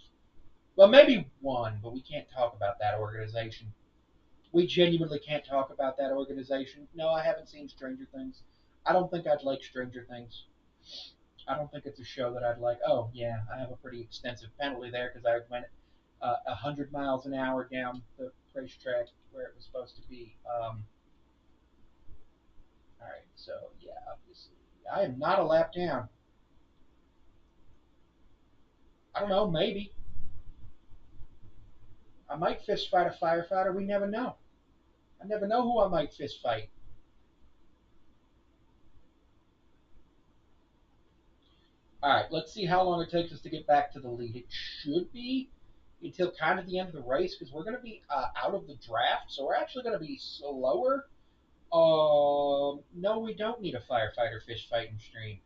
Well, maybe one, but we can't talk about that organization. We genuinely can't talk about that organization. No, I haven't seen Stranger Things. I don't think I'd like Stranger Things. I don't think it's a show that I'd like. Oh, yeah, I have a pretty extensive penalty there because I went 100 miles an hour down the racetrack where it was supposed to be. All right, so yeah, obviously, I am not a lap down. I don't know, maybe. I might fist fight a firefighter. We never know. I never know who I might fist fight. All right, let's see how long it takes us to get back to the lead. It should be until kind of the end of the race because we're going to be out of the draft, so we're actually going to be slower. No, we don't need a firefighter fish fighting stream.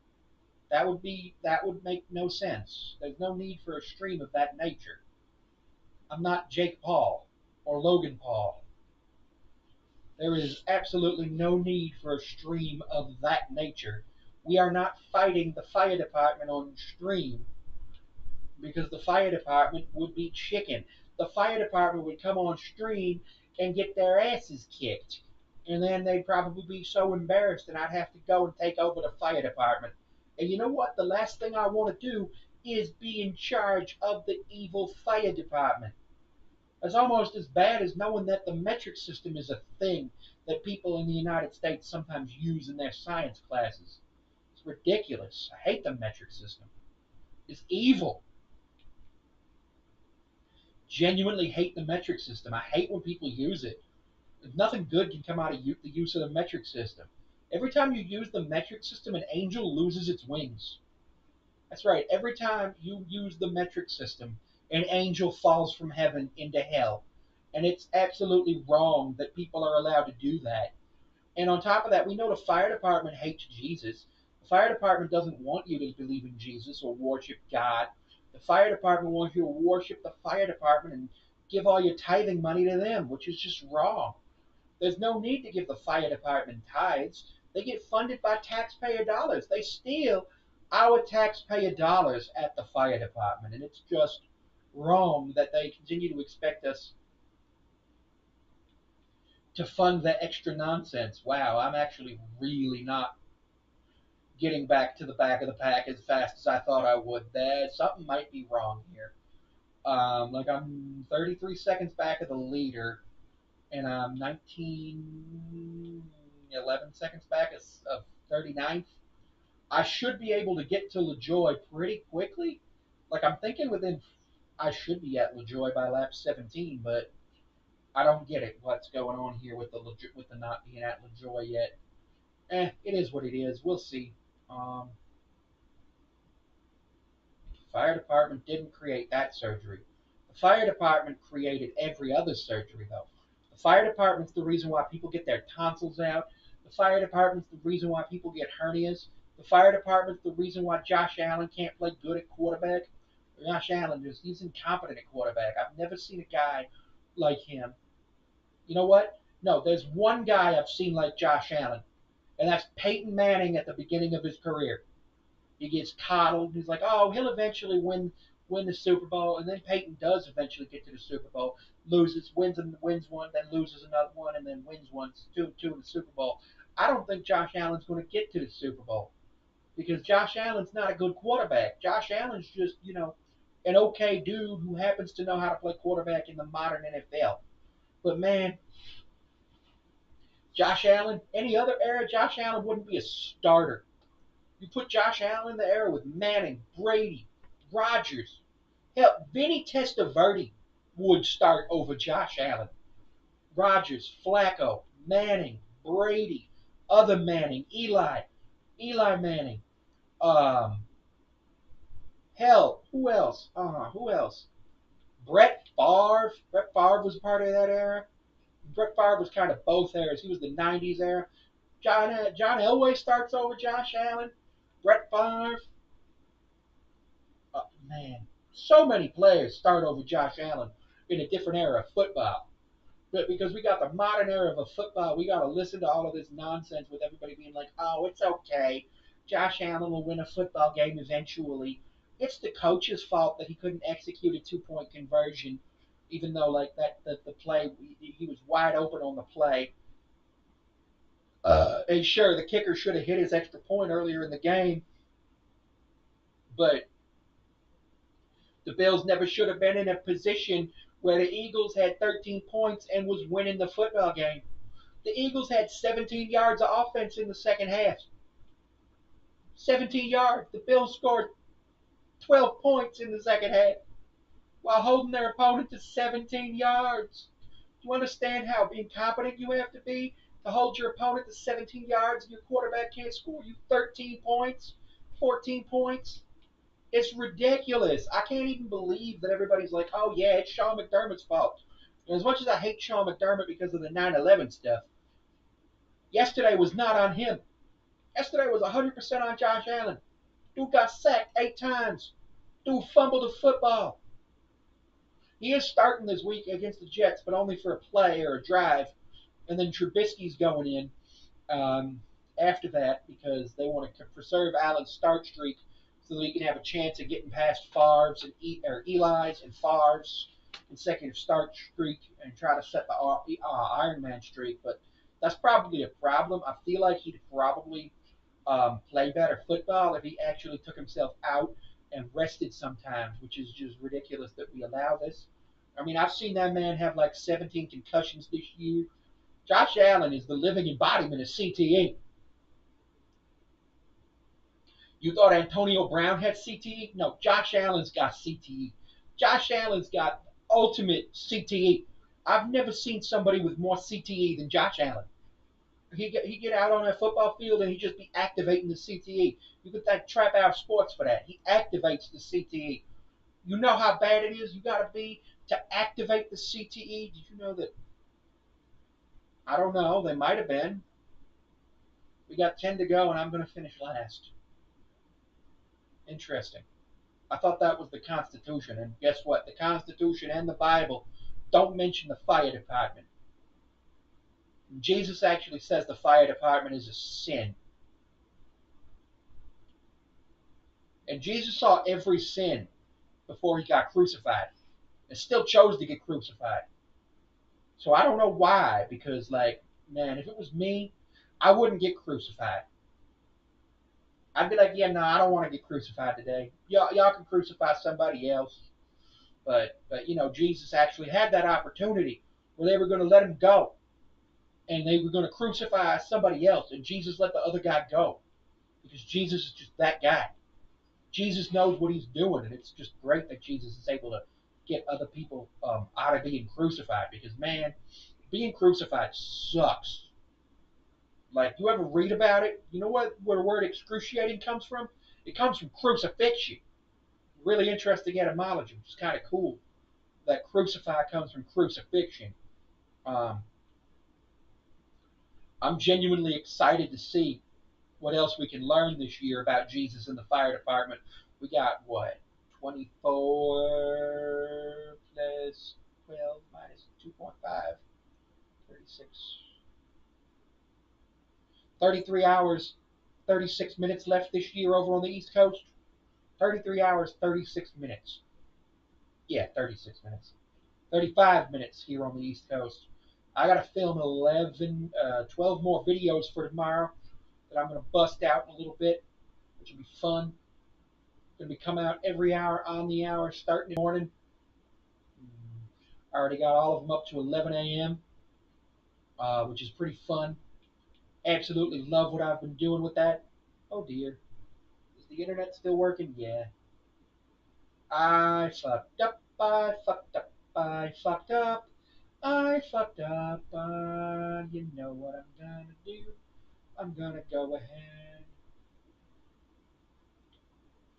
That would make no sense. There's no need for a stream of that nature. I'm not Jake Paul or Logan Paul. There is absolutely no need for a stream of that nature. We are not fighting the fire department on stream because the fire department would be chicken. The fire department would come on stream and get their asses kicked. And then they'd probably be so embarrassed that I'd have to go and take over the fire department. And you know what? The last thing I want to do is be in charge of the evil fire department. It's almost as bad as knowing that the metric system is a thing that people in the United States sometimes use in their science classes. It's ridiculous. I hate the metric system. It's evil. Genuinely hate the metric system. I hate when people use it. Nothing good can come out of the use of the metric system. Every time you use the metric system, an angel loses its wings. That's right. Every time you use the metric system, an angel falls from heaven into hell. And it's absolutely wrong that people are allowed to do that. And on top of that, we know the fire department hates Jesus. The fire department doesn't want you to believe in Jesus or worship God. The fire department wants you to worship the fire department and give all your tithing money to them, which is just wrong. There's no need to give the fire department tithes. They get funded by taxpayer dollars. They steal our taxpayer dollars at the fire department, and it's just wrong that they continue to expect us to fund the extra nonsense. Wow, I'm actually really not getting back to the back of the pack as fast as I thought I would. There, something might be wrong here. Like I'm 33 seconds back of the leader, and I'm 19, 11 seconds back of 39th. I should be able to get to LaJoy pretty quickly. Like I'm thinking within, I should be at LaJoy by lap 17, but I don't get it. What's going on here with the not being at LaJoy yet? It is what it is. We'll see. Um, Fire department didn't create that surgery. The fire department created every other surgery, though. The fire department's the reason why people get their tonsils out. The fire department's the reason why people get hernias. The fire department's the reason why Josh Allen can't play good at quarterback. Josh Allen he's incompetent at quarterback. I've never seen a guy like him. You know what? No, there's one guy I've seen like Josh Allen, and that's Peyton Manning at the beginning of his career. He gets coddled. He's like, oh, he'll eventually win. win the Super Bowl, and then Peyton does eventually get to the Super Bowl, loses, wins one, then loses another one, and then wins one, two in the Super Bowl. I don't think Josh Allen's going to get to the Super Bowl because Josh Allen's not a good quarterback. Josh Allen's just, an okay dude who happens to know how to play quarterback in the modern NFL. But man, Josh Allen, any other era, Josh Allen wouldn't be a starter. You put Josh Allen in the era with Manning, Brady, Rodgers. Hell, Vinny Testaverde would start over Josh Allen. Rodgers, Flacco, Manning, Brady, other Manning, Eli Manning. Um, Hell, who else? Who else? Brett Favre. Brett Favre was part of that era. Brett Favre was kind of both eras. He was the '90s era. John Elway starts over Josh Allen. Brett Favre. Man, so many players start over Josh Allen in a different era of football. But because we got the modern era of football, we got to listen to all of this nonsense with everybody being like, "Oh, it's okay. Josh Allen will win a football game eventually." It's the coach's fault that he couldn't execute a 2 point conversion, even though like the play he was wide open on the play. And sure, the kicker should have hit his extra point earlier in the game, but the Bills never should have been in a position where the Eagles had 13 points and was winning the football game. The Eagles had 17 yards of offense in the second half. 17 yards. The Bills scored 12 points in the second half while holding their opponent to 17 yards. Do you understand how incompetent you have to be to hold your opponent to 17 yards and your quarterback can't score you 13 points, 14 points? It's ridiculous. I can't even believe that everybody's like, oh, yeah, it's Sean McDermott's fault. And as much as I hate Sean McDermott because of the 9/11 stuff, yesterday was not on him. Yesterday was 100% on Josh Allen. Dude got sacked 8 times. Dude fumbled the football. He is starting this week against the Jets, but only for a play or a drive. And then Trubisky's going in um, after that because they want to preserve Allen's start streak so that he can have a chance of getting past Favre's and Eli's and Favre's consecutive start streak and try to set the Iron Man streak. But that's probably a problem. I feel like he'd probably play better football if he actually took himself out and rested sometimes, which is just ridiculous that we allow this. I mean, I've seen that man have like 17 concussions this year. Josh Allen is the living embodiment of CTE. You thought Antonio Brown had CTE? No, Josh Allen's got CTE. Josh Allen's got ultimate CTE. I've never seen somebody with more CTE than Josh Allen. He get out on a football field and he just be activating the CTE. You could thank Trap Out Sports for that. He activates the CTE. You know how bad it is you got to be to activate the CTE. Did you know that? I don't know. They might have been. We got 10 to go, and I'm going to finish last. Interesting. I thought that was the Constitution, and guess what? The Constitution and the Bible don't mention the fire department. Jesus actually says the fire department is a sin. And Jesus saw every sin before he got crucified and still chose to get crucified. So I don't know why, because, like, man, if it was me, I wouldn't get crucified. I'd be like, yeah, no, I don't want to get crucified today. Y'all can crucify somebody else. But Jesus actually had that opportunity where they were going to let him go and they were going to crucify somebody else, and Jesus let the other guy go because Jesus is just that guy. Jesus knows what he's doing, and it's just great that Jesus is able to get other people out of being crucified because, man, being crucified sucks. Like, you ever read about it? You know where the word excruciating comes from? It comes from crucifixion. Really interesting etymology, which is kind of cool. That crucify comes from crucifixion. Um, I'm genuinely excited to see what else we can learn this year about Jesus in the fire department. We got what? 24 plus 12 minus 2.5, 36, 33 hours, 36 minutes left this year over on the East Coast. 33 hours, 36 minutes. Yeah, 36 minutes. 35 minutes here on the East Coast. I got to film 12 more videos for tomorrow that I'm going to bust out in a little bit, which will be fun. Going to be coming out every hour on the hour, starting in the morning. I already got all of them up to 11 a.m., which is pretty fun. Absolutely love what I've been doing with that. Oh dear. Is the internet still working? Yeah. I fucked up. I fucked up. I fucked up. I fucked up. You know what I'm gonna do? I'm gonna go ahead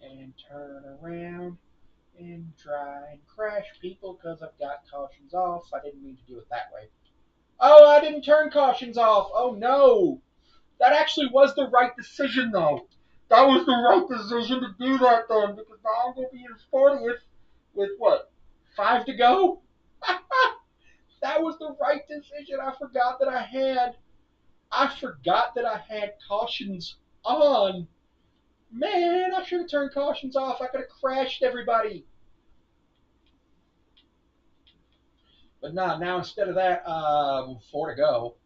and turn around and try and crash people because I've got cautions off. I didn't mean to do it that way. Oh, I didn't turn cautions off. Oh no. That actually was the right decision though. That was the right decision to do that then because now I'm gonna be in 40th with what? 5 to go? That was the right decision. I forgot that I had cautions on. Man, I should have turned cautions off. I could have crashed everybody. But nah, now instead of that, 4 to go.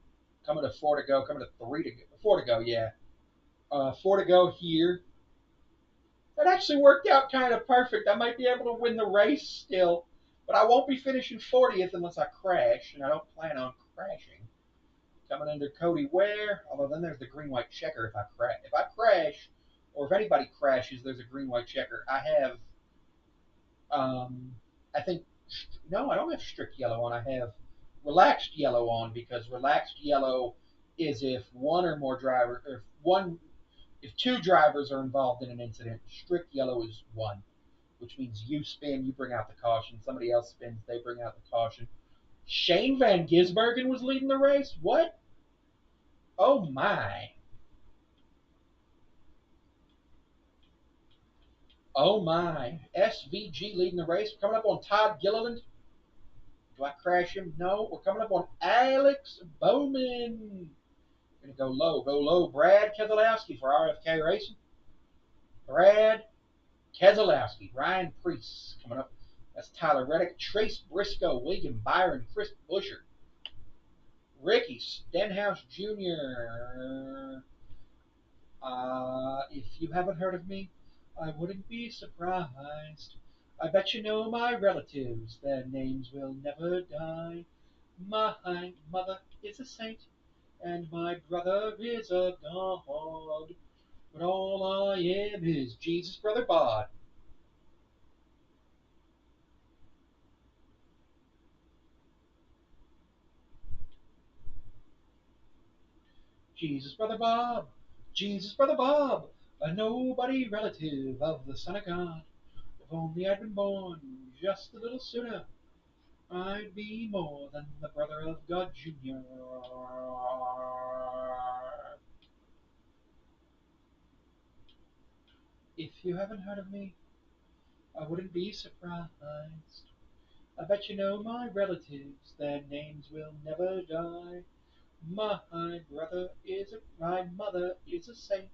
Coming to 3 to go. 4 to go, yeah. 4 to go here. That actually worked out kind of perfect. I might be able to win the race still, but I won't be finishing 40th unless I crash, and I don't plan on crashing. Coming under Cody Ware, although then there's the green white checker if I crash. If I crash, or if anybody crashes, there's a green white checker. I have, I think, no, I don't have strict yellow on. I have relaxed yellow on because relaxed yellow is if one or more drivers, or if two drivers are involved in an incident. Strict yellow is one, which means you spin, you bring out the caution. Somebody else spins, they bring out the caution. Shane Van Gisbergen was leading the race? What? Oh my. Oh my. SVG leading the race. Coming up on Todd Gilliland. Do I crash him? No. We're coming up on Alex Bowman. Gonna go low, go low. Brad Keselowski for RFK Racing. Brad Keselowski. Ryan Preece coming up. That's Tyler Reddick. Trace Briscoe. William Byron. Chris Buescher. Ricky Stenhouse Jr. If you haven't heard of me, I wouldn't be surprised. I bet you know my relatives, their names will never die. My mother is a saint, and my brother is a god. But all I am is Jesus' brother Bod. Jesus' brother Bob, Jesus' brother Bob, a nobody relative of the Son of God. If only I'd been born just a little sooner, I'd be more than the brother of God Jr. If you haven't heard of me, I wouldn't be surprised. I bet you know my relatives, their names will never die. My mother is a saint,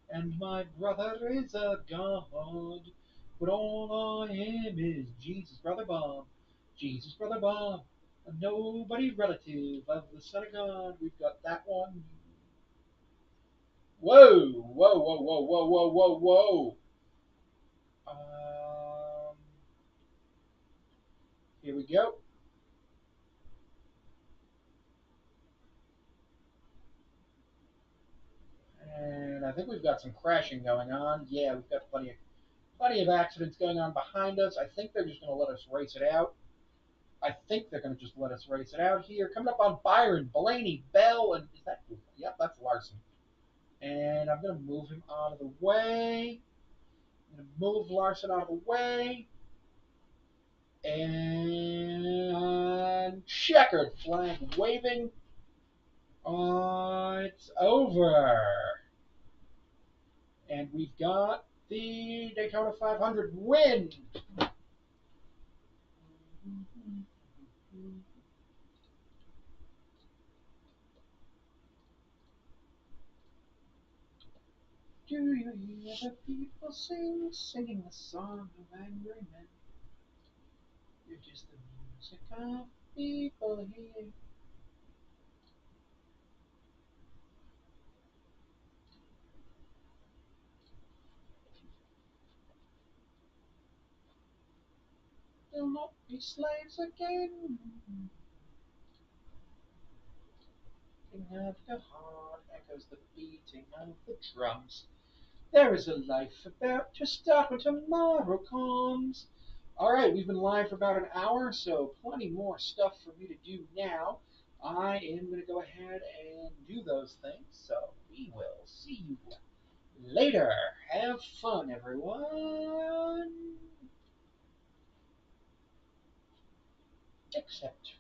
and my brother is a god. But all I am is Jesus' brother Bob. Jesus' brother Bob, a nobody relative of the Son of God. We've got that one. Whoa, whoa, whoa, whoa, whoa, whoa, whoa, whoa. Um, Here we go. And I think we've got some crashing going on. Yeah, we've got plenty of accidents going on behind us. I think they're just going to let us race it out. I think they're going to just let us race it out here. Coming up on Byron, Blaney, Bell, and is that? Yep, that's Larson. And I'm going to move him out of the way. I'm going to move Larson out of the way. And checkered flag waving. It's over. And we've got the Daytona 500 win. Do you hear the people singing the song of angry men? It is the music of people here. Will not be slaves again. Beating of the heart echoes the beating of the drums. There is a life about to start when tomorrow comes. All right, we've been live for about an hour, so plenty more stuff for me to do now. I am going to go ahead and do those things, so we will see you later. Have fun, everyone. Except